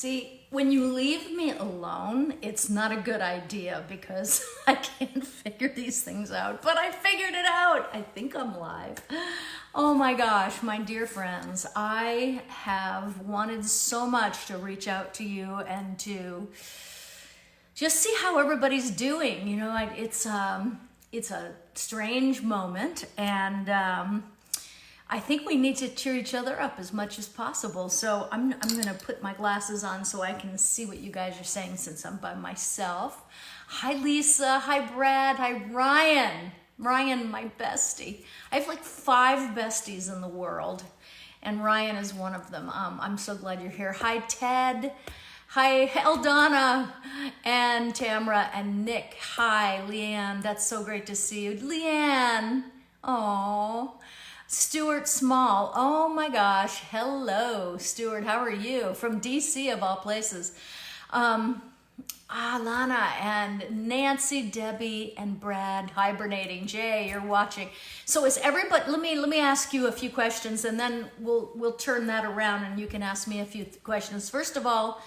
See, when you leave me alone, it's not a good idea because I can't figure these things out, but I figured it out. I think I'm live. Oh my gosh, my dear friends, I have wanted so much to reach out to you and to just see how everybody's doing. You know, it's a strange moment, and I think we need to cheer each other up as much as possible. So I'm gonna put my glasses on so I can see what you guys are saying since I'm by myself. Hi Lisa, hi Brad, hi Ryan. Ryan, my bestie. I have like 5 besties in the world, and Ryan is one of them. I'm so glad you're here. Hi Ted, hi Eldana, and Tamara, and Nick. Hi Leanne, that's so great to see you. Leanne, oh. Stuart Small, oh my gosh, hello, Stuart, how are you? From DC of all places. Lana and Nancy, Debbie, and Brad hibernating. Jay, you're watching. So is everybody, let me ask you a few questions and then we'll turn that around and you can ask me a few questions. First of all,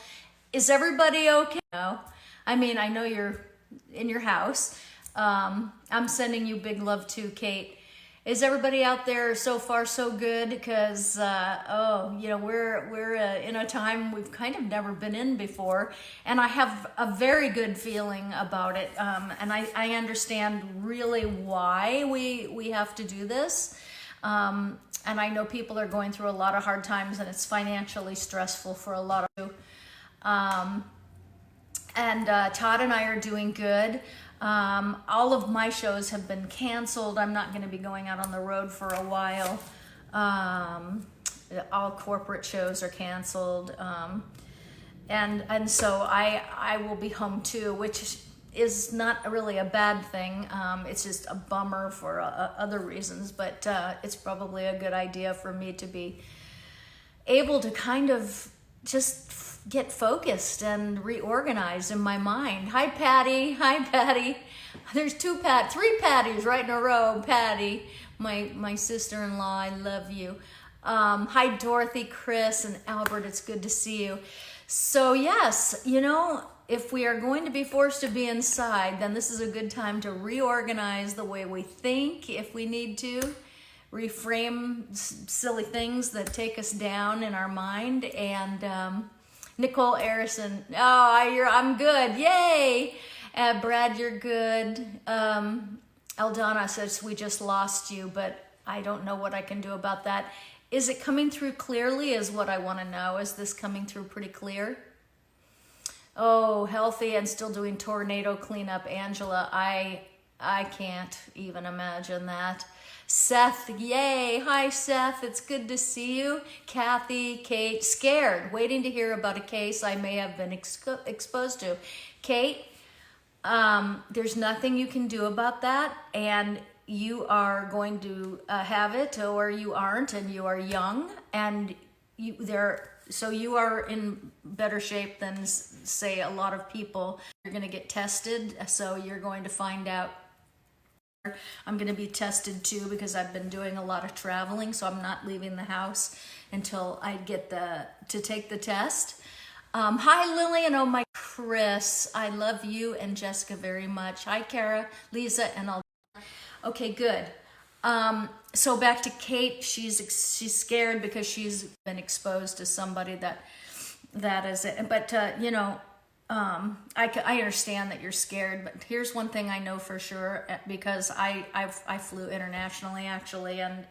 is everybody okay? No. I mean, I know you're in your house. I'm sending you big love too, Kate. Is everybody out there so far so good? Because you know, we're in a time we've kind of never been in before, and I have a very good feeling about it. And I understand really why we have to do this. And I know people are going through a lot of hard times, and it's financially stressful for a lot of you. Todd and I are doing good. All of my shows have been canceled. I'm not going to be going out on the road for a while. All corporate shows are canceled. And so I will be home too, which is not really a bad thing. It's just a bummer for other reasons, but it's probably a good idea for me to be able to kind of just get focused and reorganized in my mind. Hi Patty, hi Patty. There's 3 Patties right in a row. Patty, my sister-in-law, I love you. Hi Dorothy, Chris, and Albert, it's good to see you. So yes, you know, if we are going to be forced to be inside, then this is a good time to reorganize the way we think if we need to. Reframe silly things that take us down in our mind. And Nicole Arison, I'm good, yay! Brad, you're good. Eldana says we just lost you, but I don't know what I can do about that. Is it coming through clearly is what I want to know. Is this coming through pretty clear? Oh, healthy and still doing tornado cleanup, Angela. I can't even imagine that. Seth, yay. Hi, Seth. It's good to see you. Kathy, Kate, scared, waiting to hear about a case I may have been exposed to. Kate, there's nothing you can do about that, and you are going to have it, or you aren't, and you are young, and so you are in better shape than, say, a lot of people. You're going to get tested, so you're going to find out. I'm going to be tested too because I've been doing a lot of traveling, so I'm not leaving the house until I get to take the test. Hi Lillian, oh my Chris, I love you and Jessica very much. Hi Kara, Lisa, and all. Okay, good. So back to Kate. She's scared because she's been exposed to somebody that is it. But you know. I understand that you're scared, but here's one thing I know for sure, because I flew internationally actually, and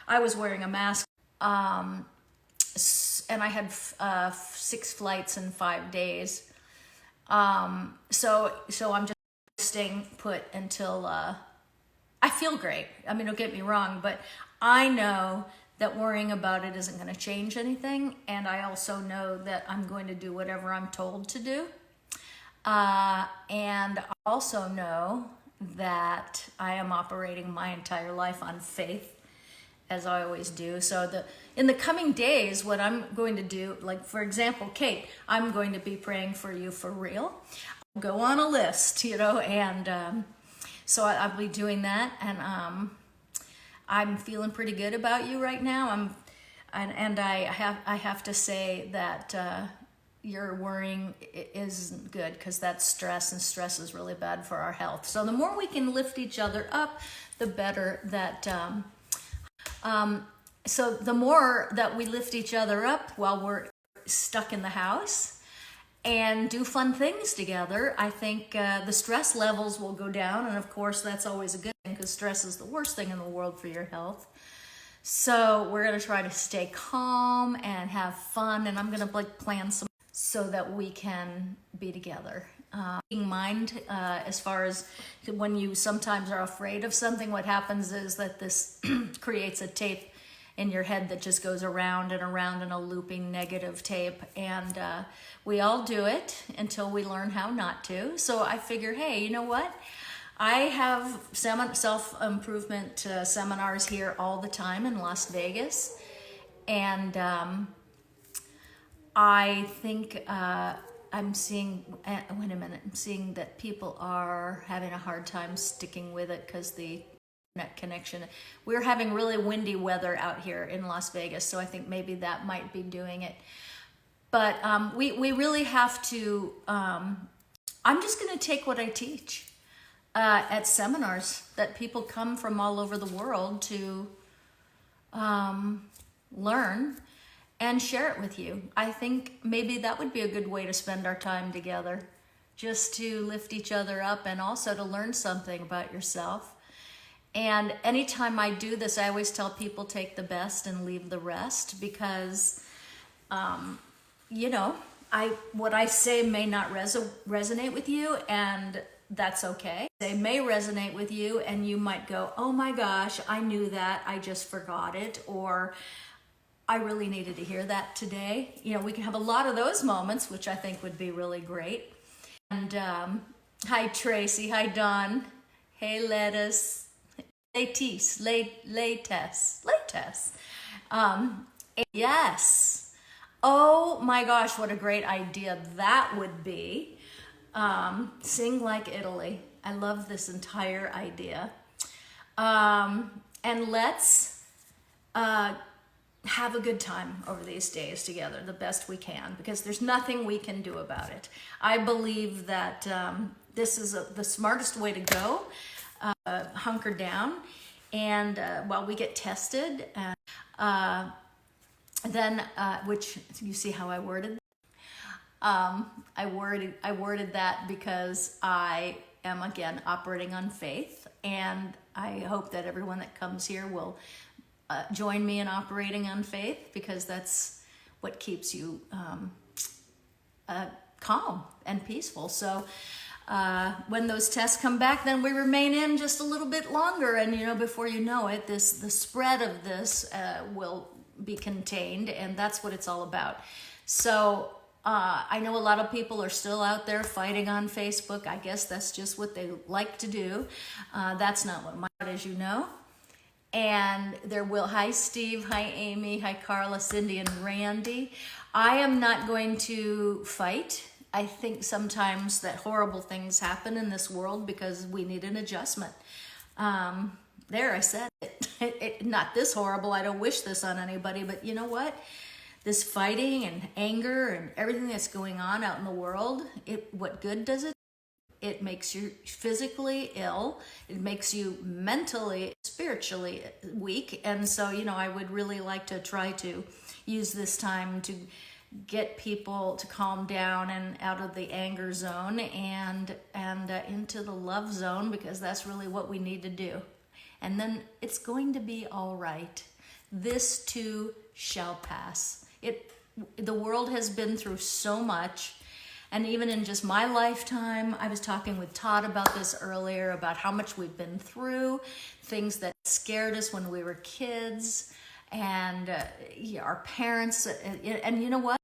I was wearing a mask, and I had 6 flights in 5 days. So I'm just staying put until I feel great. I mean, don't get me wrong, but I know that worrying about it isn't going to change anything, and I also know that I'm going to do whatever I'm told to do. And I also know that I am operating my entire life on faith, as I always do. So in the coming days, what I'm going to do, like for example, Kate, I'm going to be praying for you for real. I'll go on a list, you know, and so I'll be doing that, and I'm feeling pretty good about you right now. I have to say that you're worrying isn't good, because that's stress, and stress is really bad for our health. So the more we can lift each other up, the better that, so the more that we lift each other up while we're stuck in the house and do fun things together, I think the stress levels will go down. And of course, that's always a good thing, because stress is the worst thing in the world for your health. So we're going to try to stay calm and have fun, and I'm going to plan some so that we can be together. Keeping in mind, as far as when you sometimes are afraid of something, what happens is that this creates a tape in your head that just goes around and around in a looping negative tape. And we all do it until we learn how not to. So I figure, hey, you know what? I have self-improvement seminars here all the time in Las Vegas. And I think I'm seeing, wait a minute, I'm seeing that people are having a hard time sticking with it because the internet connection. We're having really windy weather out here in Las Vegas, so I think maybe that might be doing it. But we really have to, I'm just going to take what I teach at seminars that people come from all over the world to learn and share it with you. I think maybe that would be a good way to spend our time together, just to lift each other up and also to learn something about yourself. And anytime I do this, I always tell people, take the best and leave the rest, because you know, what I say may not resonate with you, and that's okay. They may resonate with you, and you might go, oh my gosh, I knew that, I just forgot it, or I really needed to hear that today. You know, we can have a lot of those moments, which I think would be really great. And hi Tracy, hi Don, hey Lettuce, Lateece, Latece. Yes. Oh my gosh, what a great idea that would be. Sing like Italy. I love this entire idea. And let's have a good time over these days together, the best we can, because there's nothing we can do about it. I believe that this is the smartest way to go. Hunker down, and while we get tested, then which you see how I worded that? I worded that because I am again operating on faith, and I hope that everyone that comes here will join me in operating on faith, because that's what keeps you calm and peaceful. So when those tests come back, then we remain in just a little bit longer, and you know, before you know it, the spread of this will be contained, and that's what it's all about. So I know a lot of people are still out there fighting on Facebook. I guess that's just what they like to do. That's not what my heart is, you know. And there will, hi Steve, hi Amy, hi Carla, Cindy, and Randy. I am not going to fight. I think sometimes that horrible things happen in this world because we need an adjustment. There, I said it. Not this horrible, I don't wish this on anybody, but you know what? This fighting and anger and everything that's going on out in the world, what good does it? It makes you physically ill. It makes you mentally, spiritually weak. And so, you know, I would really like to try to use this time to get people to calm down and out of the anger zone and into the love zone, because that's really what we need to do. And then it's going to be all right. This too shall pass. The world has been through so much. And even in just my lifetime, I was talking with Todd about this earlier, about how much we've been through, things that scared us when we were kids, and our parents. And you know what?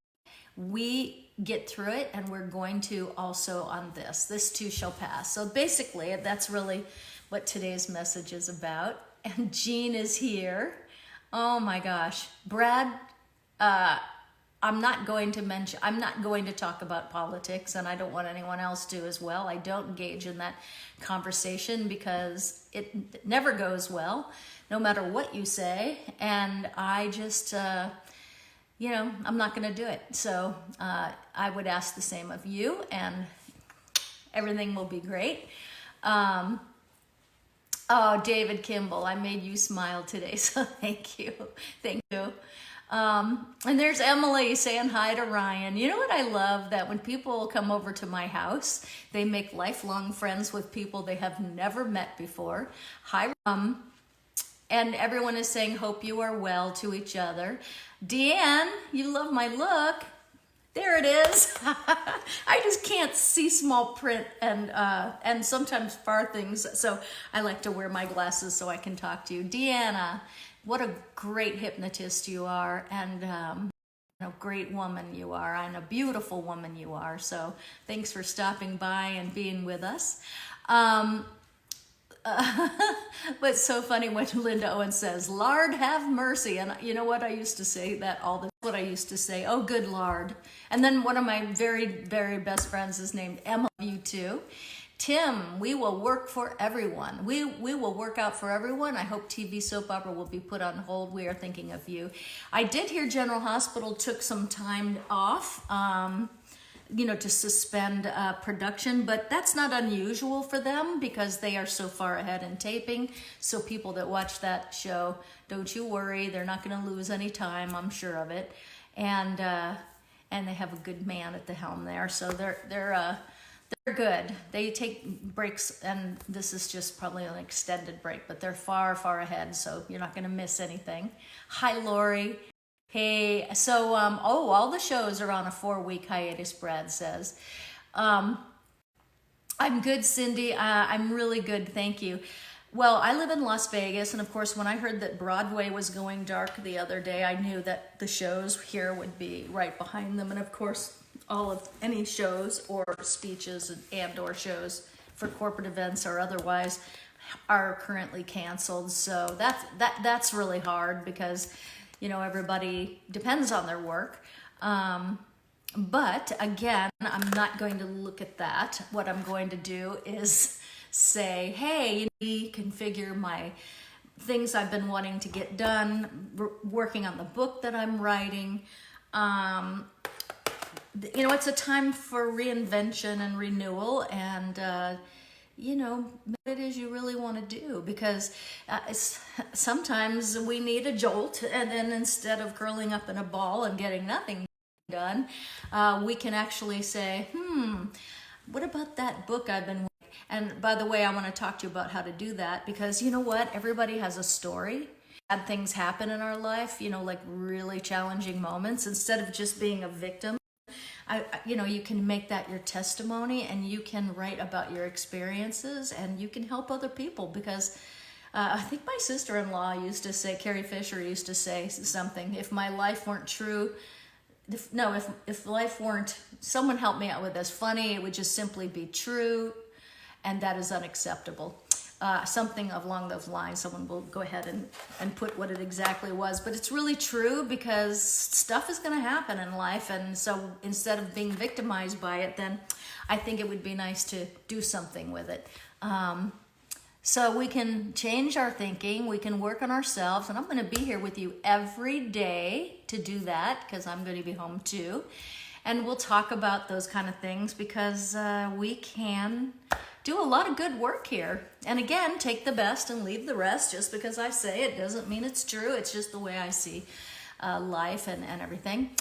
We get through it, and we're going to also on this. This too shall pass. So basically, that's really what today's message is about. And Jean is here. Oh my gosh. Brad, I'm not going to talk about politics, and I don't want anyone else to as well. I don't engage in that conversation because it never goes well, no matter what you say. And I just, I'm not going to do it. So I would ask the same of you, and everything will be great. Oh, David Kimball, I made you smile today, so thank you. Thank you. And there's Emily saying hi to Ryan. You know what I love? That when people come over to my house, they make lifelong friends with people they have never met before. Hi, and everyone is saying, hope you are well to each other. Deanne, you love my look. There it is. I just can't see small print and sometimes far things. So I like to wear my glasses so I can talk to you. Deanna, what a great hypnotist you are. And a great woman you are, and a beautiful woman you are. So thanks for stopping by and being with us. But it's so funny when Linda Owen says, Lord have mercy. And you know what? I used to say that all the what I used to say, oh, good Lord. And then one of my very, very best friends is named Emma, you too. Tim, we will work for everyone. We will work out for everyone. I hope TV soap opera will be put on hold. We are thinking of you. I did hear General Hospital took some time off, to suspend production, but that's not unusual for them because they are so far ahead in taping. So people that watch that show, don't you worry, they're not going to lose any time. I'm sure of it, and they have a good man at the helm there, so they're good. They take breaks, and this is just probably an extended break, but they're far, far ahead, so you're not going to miss anything. Hi, Lori. Hey, so, all the shows are on a 4-week hiatus, Brad says. I'm good, Cindy. I'm really good, thank you. Well, I live in Las Vegas, and of course, when I heard that Broadway was going dark the other day, I knew that the shows here would be right behind them, and of course, all of any shows or speeches and or shows for corporate events or otherwise are currently canceled. So that's really hard because everybody depends on their work. But again, I'm not going to look at that. What I'm going to do is say, hey, configure my things I've been wanting to get done, working on the book that I'm writing. It's a time for reinvention and renewal, and what it is you really want to do, because sometimes we need a jolt, and then instead of curling up in a ball and getting nothing done, we can actually say, what about that book I've been writing? And by the way, I want to talk to you about how to do that, because you know what? Everybody has a story. Bad things happen in our life, like really challenging moments. Instead of just being a victim, you can make that your testimony, and you can write about your experiences, and you can help other people, because I think my sister-in-law used to say, Carrie Fisher used to say something, if my life weren't true, if life weren't, someone help me out with this, funny, it would just simply be true, and that is unacceptable. Something along those lines. Someone will go ahead and put what it exactly was, but it's really true, because stuff is going to happen in life, and so instead of being victimized by it, then I think it would be nice to do something with it. So we can change our thinking, we can work on ourselves, and I'm going to be here with you every day to do that, because I'm going to be home too, and we'll talk about those kind of things, because we can do a lot of good work here. And again, take the best and leave the rest. Just because I say it doesn't mean it's true. It's just the way I see life and everything.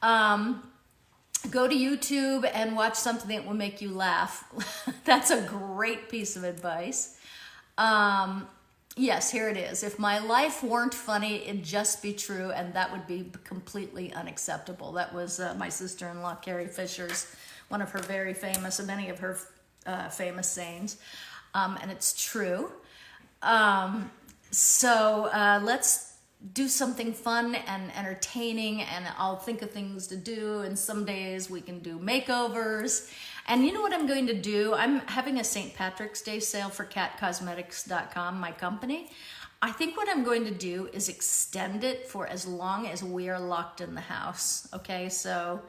Go to YouTube and watch something that will make you laugh. That's a great piece of advice. Yes, here it is. If my life weren't funny, it'd just be true, and that would be completely unacceptable. That was my sister-in-law, Carrie Fisher's, one of her very famous, and many of her famous sayings, and it's true. So let's do something fun and entertaining, and I'll think of things to do, and some days we can do makeovers. And you know what I'm going to do? I'm having a St. Patrick's Day sale for catcosmetics.com, my company. I think what I'm going to do is extend it for as long as we are locked in the house. Okay, so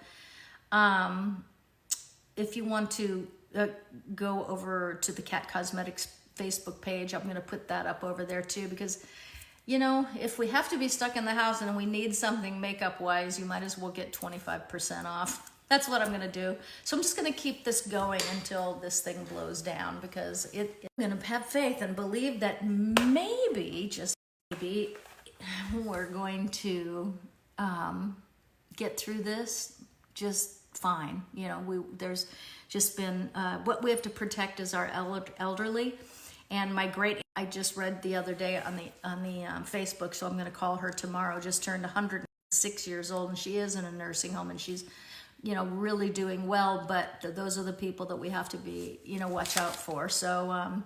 if you want to go over to the Cat Cosmetics Facebook page, I'm going to put that up over there too, because you know, if we have to be stuck in the house and we need something makeup wise, you might as well get 25% off. That's what I'm gonna do. So I'm just gonna keep this going until this thing blows down, because I'm gonna have faith and believe that maybe, just maybe, we're going to get through this just fine. You know, there's just been, what we have to protect is our elderly. And my I just read the other day on the Facebook, so I'm going to call her tomorrow, just turned 106 years old, and she is in a nursing home, and she's, you know, really doing well, but those are the people that we have to be, you know, watch out for. So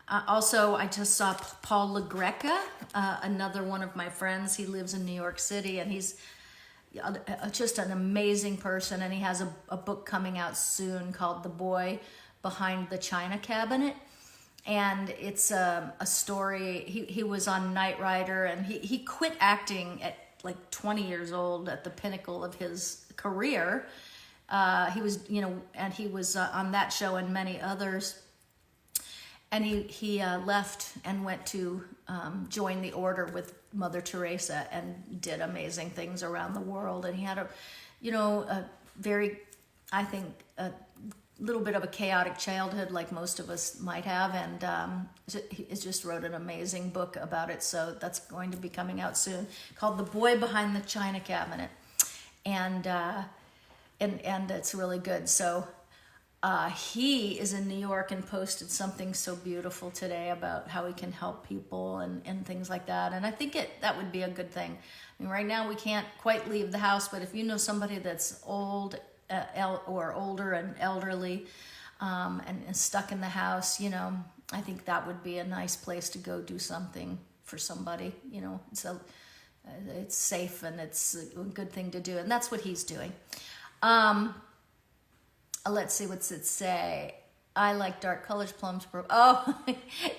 also, I just saw Paul LaGreca, another one of my friends. He lives in New York City, and he's just an amazing person, and he has a book coming out soon called The Boy Behind the China Cabinet. And it's a story. He was on Knight Rider, and he quit acting at like 20 years old, at the pinnacle of his career. He was, you know, and he was on that show and many others. And he left and went to join the order with Mother Teresa and did amazing things around the world. And he had a very, I think, a little bit of a chaotic childhood, like most of us might have. And he just wrote an amazing book about it. So that's going to be coming out soon, called The Boy Behind the China Cabinet. And it's really good. So he is in New York and posted something so beautiful today about how he can help people and things like that. And I think that would be a good thing. I mean, right now we can't quite leave the house, but if you know somebody that's old or older and elderly and stuck in the house, you know, I think that would be a nice place to go do something for somebody, you know. So it's safe and it's a good thing to do. And that's what he's doing. Let's see, what's it say? I like dark colors, plums, oh,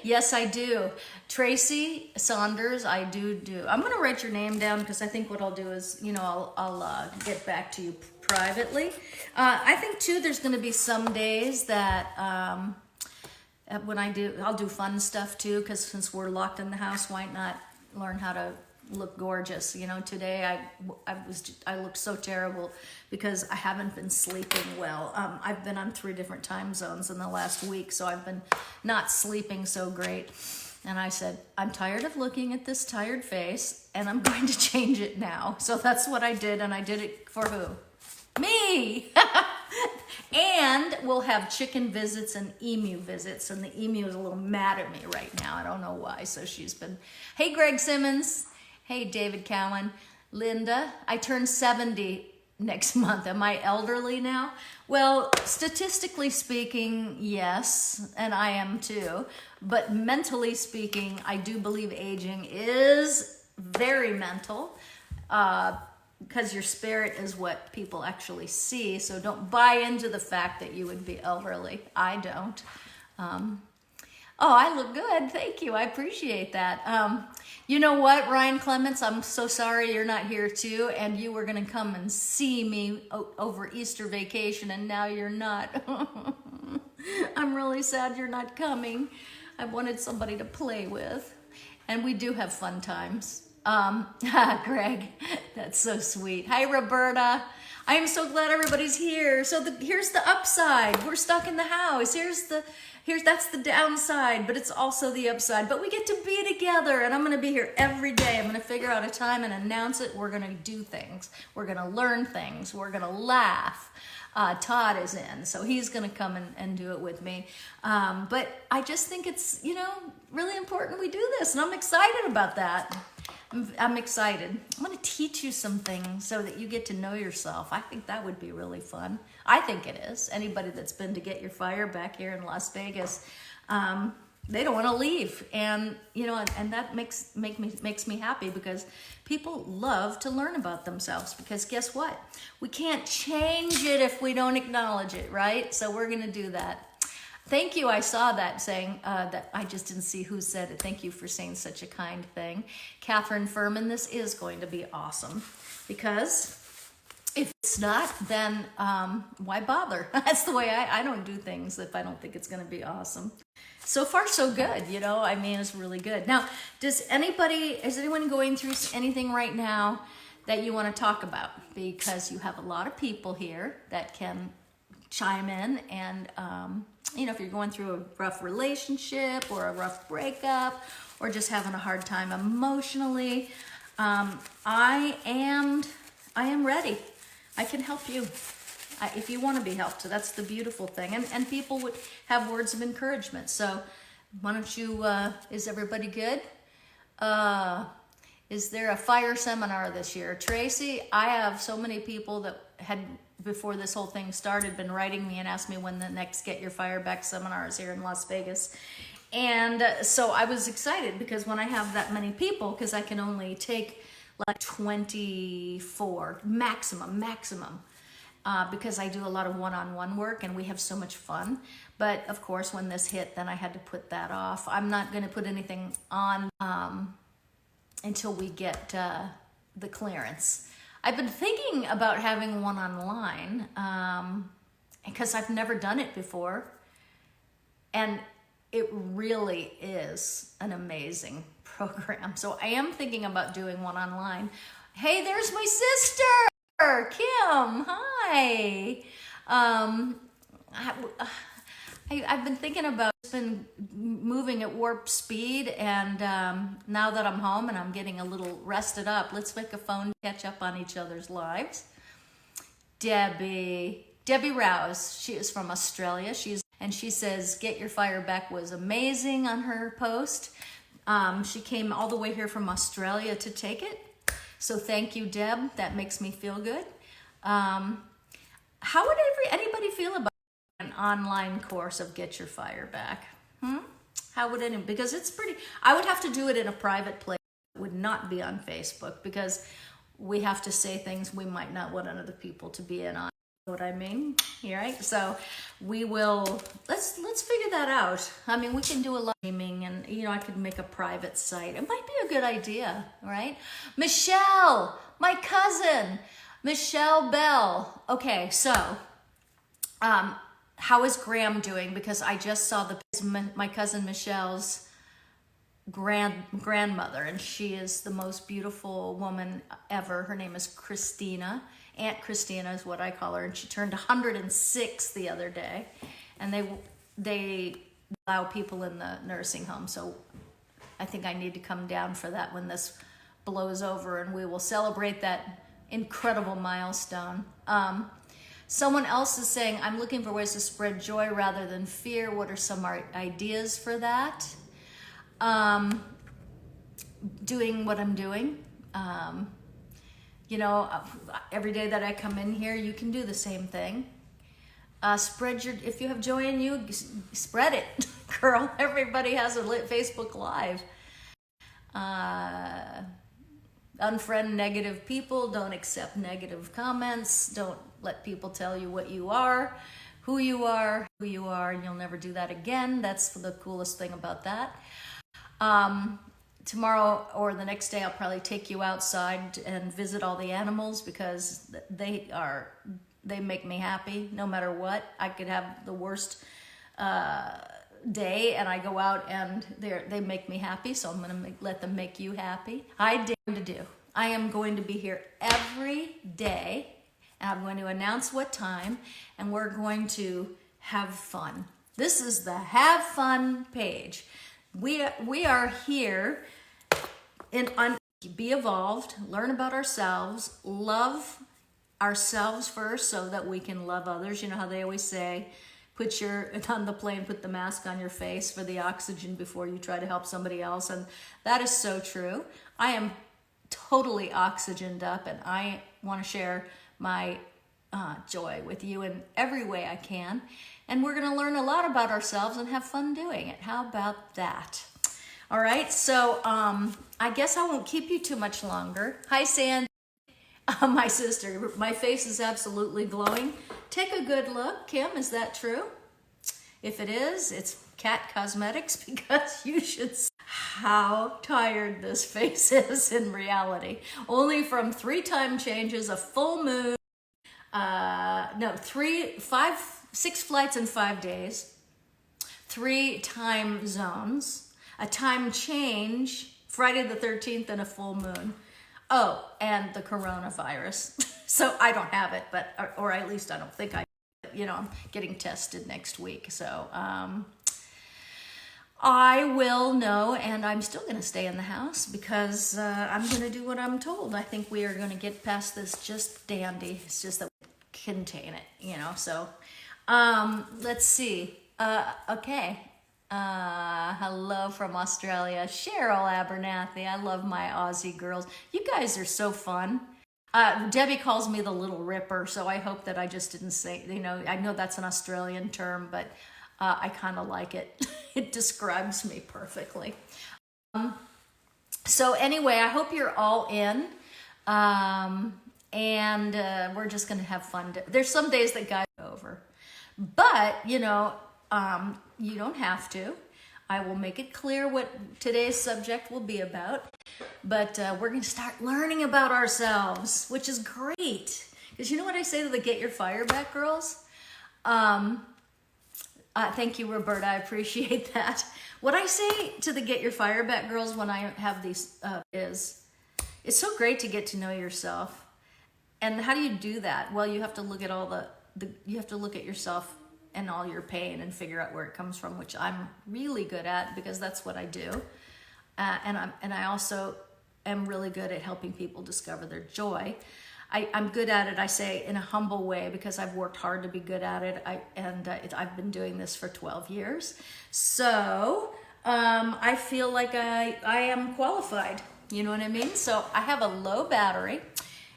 yes, I do. Tracy Saunders, I do. I'm going to write your name down, because I think what I'll do is, you know, I'll get back to you privately. I think, too, there's going to be some days that when I'll do fun stuff, too, because since we're locked in the house, why not learn how to look gorgeous? You know, today I looked so terrible because I haven't been sleeping well. I've been on 3 different time zones in the last week, so I've been not sleeping so great. And I said, I'm tired of looking at this tired face, and I'm going to change it now. So that's what I did, and I did it for who? Me! And we'll have chicken visits and emu visits, and the emu is a little mad at me right now. I don't know why. So she's been, hey, Greg Simmons. Hey, David Cowan. Linda, I turn 70 next month. Am I elderly now? Well, statistically speaking, yes, and I am too. But mentally speaking, I do believe aging is very mental, because your spirit is what people actually see. So don't buy into the fact that you would be elderly. I don't. Oh, I look good. Thank you. I appreciate that. You know what, Ryan Clements, I'm so sorry you're not here too, and you were going to come and see me over Easter vacation, and now you're not. I'm really sad you're not coming. I wanted somebody to play with, and we do have fun times. Greg, that's so sweet. Hi, Roberta. I am so glad everybody's here. So here's the upside. We're stuck in the house. That's the downside, but it's also the upside. But we get to be together, and I'm going to be here every day. I'm going to figure out a time and announce it. We're going to do things. We're going to learn things. We're going to laugh. Todd is in, so he's going to come and do it with me. But I just think it's, you know, really important we do this, and I'm excited about that. I'm excited. I'm going to teach you some things so that you get to know yourself. I think that would be really fun. I think it is. Anybody that's been to Get Your Fire back here in Las Vegas, they don't want to leave. And, you know, and that makes me happy, because people love to learn about themselves, because guess what? We can't change it if we don't acknowledge it, right? So we're going to do that. Thank you. I saw that saying that. I just didn't see who said it. Thank you for saying such a kind thing. Catherine Furman, this is going to be awesome, because If it's not, then why bother? That's the way I don't do things if I don't think it's going to be awesome. So far, so good. You know, I mean, it's really good. Now, is anyone going through anything right now that you want to talk about? Because you have a lot of people here that can chime in, and you know, if you're going through a rough relationship or a rough breakup or just having a hard time emotionally, I am ready. I can help you if you want to be helped. So that's the beautiful thing. And people would have words of encouragement. So why don't you, is everybody good? Is there a fire seminar this year? Tracy, I have so many people that had, before this whole thing started, been writing me and asked me when the next Get Your Fire Back seminar is here in Las Vegas. And so I was excited because when I have that many people, because I can only take like 24 maximum, because I do a lot of one-on-one work and we have so much fun. But of course, when this hit, then I had to put that off. I'm not going to put anything on until we get the clearance. I've been thinking about having one online because I've never done it before. And it really is an amazing program. So I am thinking about doing one online. Hey, there's my sister, Kim. Hi. I've been thinking about, been moving at warp speed, and now that I'm home and I'm getting a little rested up, let's make a phone catch up on each other's lives. Debbie Rouse, she is from Australia. And she says, Get Your Fire Back was amazing on her post. She came all the way here from Australia to take it. So thank you, Deb. That makes me feel good. How would anybody feel about an online course of Get Your Fire Back? How would anyone? Because it's pretty, I would have to do it in a private place. It would not be on Facebook because we have to say things we might not want other people to be in on. What I mean, right? So we will, let's figure that out. I mean, we can do a lot of streaming, and you know, I could make a private site. It might be a good idea, right? Michelle, my cousin, Michelle Bell. Okay, so how is Graham doing? Because I just saw my cousin Michelle's grandmother, and she is the most beautiful woman ever. Her name is Christina. Aunt Christina is what I call her, and she turned 106 the other day, and they allow people in the nursing home, so I think I need to come down for that when this blows over, and we will celebrate that incredible milestone. Someone else is saying, I'm looking for ways to spread joy rather than fear. What are some ideas for that? Doing what I'm doing. You know, every day that I come in here, you can do the same thing. If you have joy in you, spread it, girl. Everybody has a Facebook Live. Unfriend negative people. Don't accept negative comments. Don't let people tell you what you are, who you are, and you'll never do that again. That's the coolest thing about that. Tomorrow or the next day, I'll probably take you outside and visit all the animals because they make me happy no matter what. I could have the worst day and I go out and they make me happy, so I'm going to let them make you happy. I am going to be here every day, and I'm going to announce what time, and we're going to have fun. This is the Have Fun page. We are here be evolved, learn about ourselves, love ourselves first so that we can love others. You know how they always say, on the plane, put the mask on your face for the oxygen before you try to help somebody else. And that is so true. I am totally oxygened up, and I want to share my joy with you in every way I can. And we're going to learn a lot about ourselves and have fun doing it. How about that? All right, so I guess I won't keep you too much longer. Hi, Sandy, my sister. My face is absolutely glowing. Take a good look. Kim, is that true? If it is, it's Cat Cosmetics, because you should see how tired this face is in reality. Only from 3 time changes, a full moon, Six flights in 5 days, 3 time zones, a time change, Friday the 13th, and a full moon. Oh, and the coronavirus. So I don't have it, but, or at least I don't think I, I'm getting tested next week. So I will know, and I'm still going to stay in the house because I'm going to do what I'm told. I think we are going to get past this just dandy. It's just that we contain it, So let's see. Okay. Hello from Australia, Cheryl Abernathy. I love my Aussie girls. You guys are so fun. Debbie calls me the Little Ripper, so I hope that I just didn't say, I know that's an Australian term, but I kind of like it. It describes me perfectly. So anyway, I hope you're all in. And we're just going to have fun. There's some days that guys go over. But, you don't have to. I will make it clear what today's subject will be about. But we're going to start learning about ourselves, which is great. Because you know what I say to the Get Your Fire Back girls? Thank you, Roberta. I appreciate that. What I say to the Get Your Fire Back girls when I have these is, it's so great to get to know yourself. And how do you do that? Well, you have to look at you have to look at yourself and all your pain and figure out where it comes from, which I'm really good at because that's what I do. And I also am really good at helping people discover their joy. I'm good at it, I say, in a humble way because I've worked hard to be good at it. I've been doing this for 12 years. So I feel like I am qualified. You know what I mean? So I have a low battery.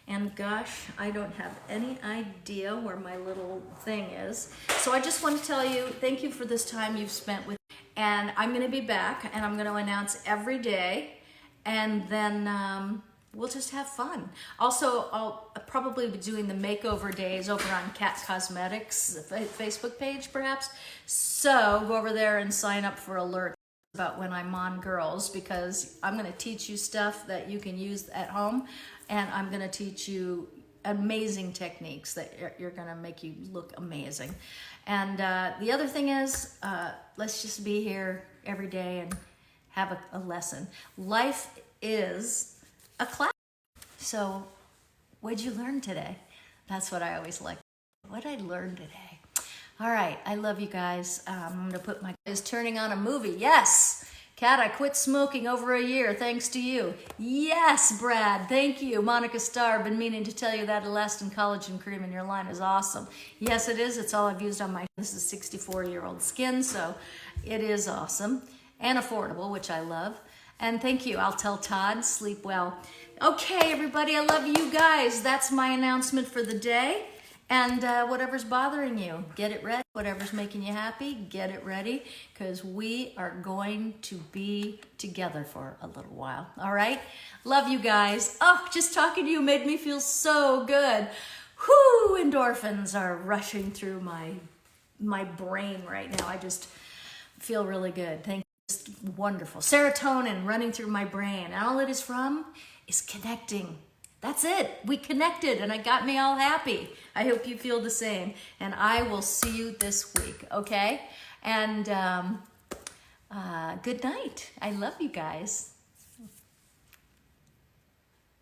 And gosh, I don't have any idea where my little thing is. So I just want to tell you, thank you for this time you've spent with me. And I'm going to be back and I'm going to announce every day. And then we'll just have fun. Also, I'll probably be doing the makeover days over on Cat Cosmetics Facebook page, perhaps. So go over there and sign up for alerts about when I'm on, girls, because I'm going to teach you stuff that you can use at home. And I'm going to teach you amazing techniques that you're going to make you look amazing. And the other thing is, let's just be here every day and have a lesson. Life is a class. So what'd you learn today? That's what I always like. What did I learn today? All right. I love you guys. I'm going to put my is turning on a movie. Yes. Kat, I quit smoking over a year, thanks to you. Yes, Brad, thank you. Monica Starr, been meaning to tell you that elastin collagen cream in your line is awesome. Yes, it is. It's all I've used on my, this is 64-year-old skin, so it is awesome and affordable, which I love. And thank you. I'll tell Todd, sleep well. Okay, everybody, I love you guys. That's my announcement for the day. And whatever's bothering you, get it ready. Whatever's making you happy, get it ready, because we are going to be together for a little while. All right? Love you guys. Oh, just talking to you made me feel so good. Whoo, endorphins are rushing through my brain right now. I just feel really good. Thank you. Just wonderful. Serotonin running through my brain. And all it is from is connecting. That's it. We connected and it got me all happy. I hope you feel the same. And I will see you this week, okay? And good night. I love you guys.